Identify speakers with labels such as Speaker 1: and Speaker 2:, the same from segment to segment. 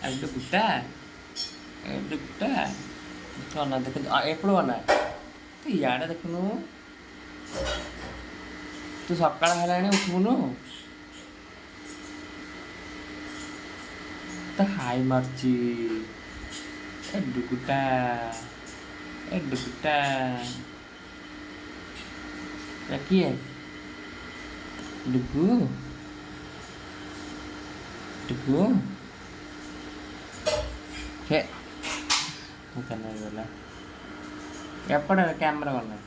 Speaker 1: అడ్డు గుట్ట అడ్డు గుట్ట అన్న దగ్గర ఎప్పుడు అన్నా ଇଆଡ଼େ ଦେଖୁନୁ ତୁ ସକାଳ ହେଲାଣି ଉଠିବୁନୁ ତ ହାଇ ମାରୁଛି ଏ ଡୁଗୁଟା କିଏ ଡୁଗୁ ଡୁଗୁ ହେ ଗଲା ఎప్పుడు కెమెరా ఉన్నాయి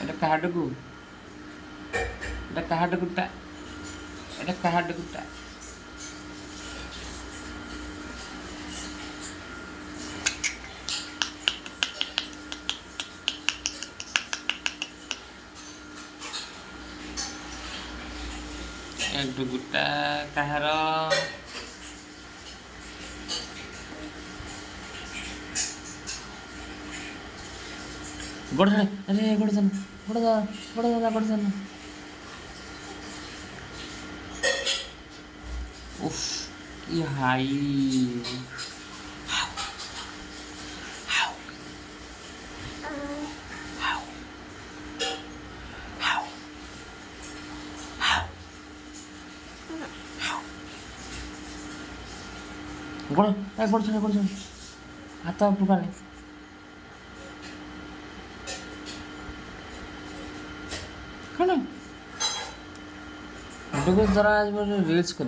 Speaker 1: এটা কাহার ডুগু এটা কাহার ডুগুটা এটা কাহার ডুগুটা ଡୁଗୁଟା କାହାର गोड़ अरे गोड़ उफ ये हाई गोड़ हाथ पुकारे कौन जरा आज रील्स कर